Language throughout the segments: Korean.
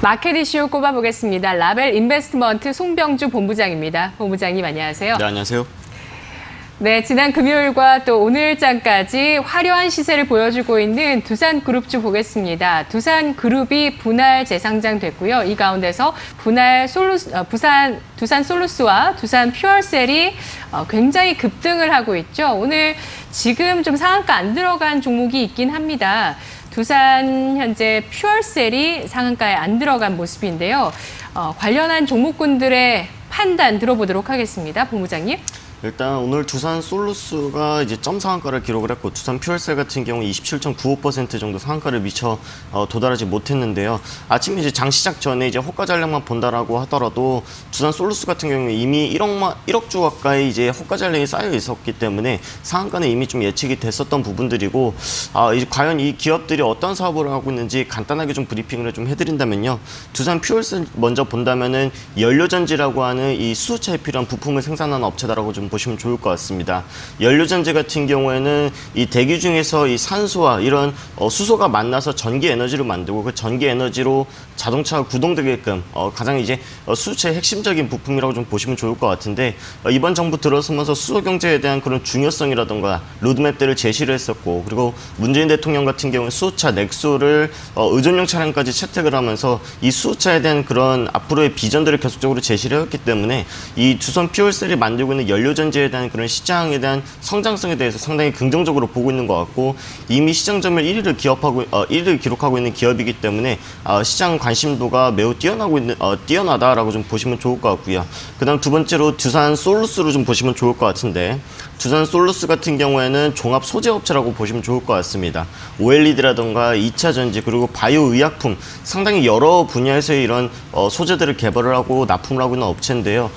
마켓 이슈 꼽아보겠습니다. 라벨 인베스트먼트 송병주 본부장입니다. 본부장님 안녕하세요. 네, 안녕하세요. 네, 지난 금요일과 또 오늘장까지 화려한 시세를 보여주고 있는 두산그룹주 보겠습니다. 두산그룹이 분할 재상장됐고요. 이 가운데서 두산 솔루스와 두산 퓨얼셀이 굉장히 급등을 하고 있죠. 오늘 지금 좀 상한가 안 들어간 종목이 있긴 합니다. 두산 현재 퓨얼셀이 상한가에 안 들어간 모습인데요. 관련한 종목군들의 판단 들어보도록 하겠습니다. 본부장님. 일단 오늘 두산 솔루스가 이제 점 상한가를 기록을 했고 두산 퓨얼셀 같은 경우 27.95% 정도 상한가를 미처 도달하지 못했는데요. 아침에 이제 장 시작 전에 이제 호가 잔량만 본다라고 하더라도 두산 솔루스 같은 경우에 이미 1억 주 가까이 이제 호가 잔량이 쌓여 있었기 때문에 상한가는 이미 좀 예측이 됐었던 부분들이고 이제 과연 이 기업들이 어떤 사업을 하고 있는지 간단하게 좀 브리핑을 좀 해드린다면요. 두산 퓨얼셀 먼저 본다면은 연료전지라고 하는 이 수소차에 필요한 부품을 생산하는 업체다라고 좀 보시면 좋을 것 같습니다. 연료전지 같은 경우에는 이 대기 중에서 이 산소와 이런 수소가 만나서 전기 에너지를 만들고 그 전기 에너지로 자동차가 구동되게끔 가장 이제 수소차의 핵심적인 부품이라고 좀 보시면 좋을 것 같은데 이번 정부 들어서면서 수소 경제에 대한 그런 중요성이라던가 로드맵들을 제시를 했었고 그리고 문재인 대통령 같은 경우는 수소차 넥소를 의존용 차량까지 채택을 하면서 이 수소차에 대한 그런 앞으로의 비전들을 계속적으로 제시를 했기 때문에 이 두산 퓨얼셀이 만들고 있는 연료전지에 대한 그런 시장에 대한 성장성에 대해서 상당히 긍정적으로 보고 있는 것 같고 이미 시장 점유율 1위를 기록하고 있는 기업이기 때문에 시장 관심도가 매우 뛰어나다라고 좀 보시면 좋을 것 같고요. 그다음 두 번째로 두산 솔루스로 좀 보시면 좋을 것 같은데 두산 솔루스 같은 경우에는 종합 소재 업체라고 보시면 좋을 것 같습니다. OLED라던가 2차 전지 그리고 바이오 의약품 상당히 여러 분야에서 이런 소재들을 개발을 하고 납품을 하고 있는 업체인데요.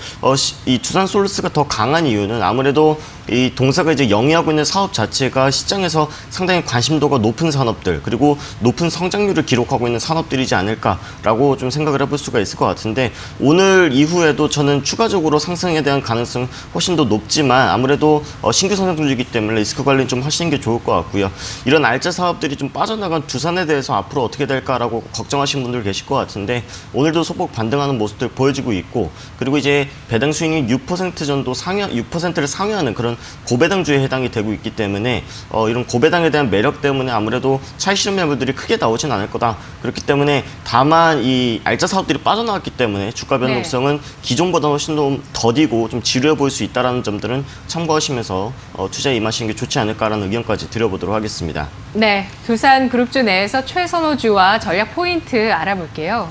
이 두산 솔루스가 더 강한 이유는 아무래도 이 동사가 이제 영위하고 있는 사업 자체가 시장에서 상당히 관심도가 높은 산업들 그리고 높은 성장률을 기록하고 있는 산업들이지 않을까라고 좀 생각을 해볼 수가 있을 것 같은데 오늘 이후에도 저는 추가적으로 상승에 대한 가능성 훨씬 더 높지만 아무래도 신규 성장주이기 때문에 리스크 관리는 좀 하시는 게 좋을 것 같고요. 이런 알짜 사업들이 좀 빠져나간 두산에 대해서 앞으로 어떻게 될까라고 걱정하시는 분들 계실 것 같은데 오늘도 소폭 반등하는 모습들 보여지고 있고 그리고 이제 배당 수익률 6% 정도 6%를 상회하는 그런 고배당주에 해당이 되고 있기 때문에 이런 고배당에 대한 매력 때문에 아무래도 차익 실현 매물들이 크게 나오진 않을 거다. 그렇기 때문에 다만 이 알짜 사업들이 빠져나왔기 때문에 주가 변동성은 기존보다 훨씬 더 더디고 좀 지루해 보일 수 있다는 점들은 참고하시면서 투자에 임하시는 게 좋지 않을까라는 의견까지 드려보도록 하겠습니다. 네, 두산그룹주 내에서 최선호주와 전략 포인트 알아볼게요.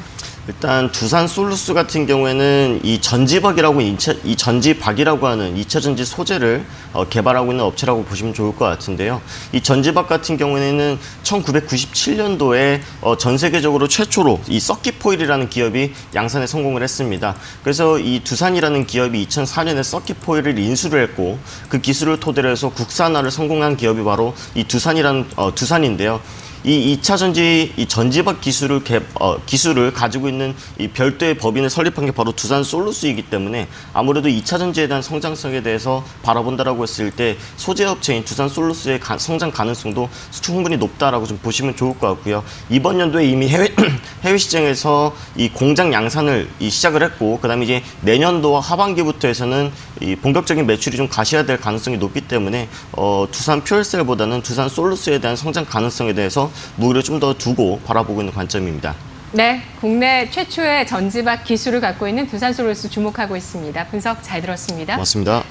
일단 두산 솔루스 같은 경우에는 이 전지박이라고 하는 2차 전지 소재를 개발하고 있는 업체라고 보시면 좋을 것 같은데요. 이 전지박 같은 경우에는 1997년도에 전 세계적으로 최초로 이 서킷포일이라는 기업이 양산에 성공을 했습니다. 그래서 이 두산이라는 기업이 2004년에 서킷포일을 인수를 했고 그 기술을 토대로 해서 국산화를 성공한 기업이 바로 이 두산인데요. 이 2차 전지, 이 전지박 기술을 가지고 있는 이 별도의 법인을 설립한 게 바로 두산 솔루스이기 때문에 아무래도 2차 전지에 대한 성장성에 대해서 바라본다라고 했을 때 소재 업체인 두산 솔루스의 성장 가능성도 충분히 높다라고 좀 보시면 좋을 것 같고요. 이번 연도에 이미 해외 시장에서 이 공장 양산을 시작을 했고, 그다음에 이제 내년도 하반기부터 해서는 이 본격적인 매출이 좀 가시화될 가능성이 높기 때문에 두산 퓨얼셀보다는 두산 솔루스에 대한 성장 가능성에 대해서 무게를 좀 더 두고 바라보고 있는 관점입니다. 네, 국내 최초의 전지박 기술을 갖고 있는 두산 솔루스 주목하고 있습니다. 분석 잘 들었습니다. 고맙습니다.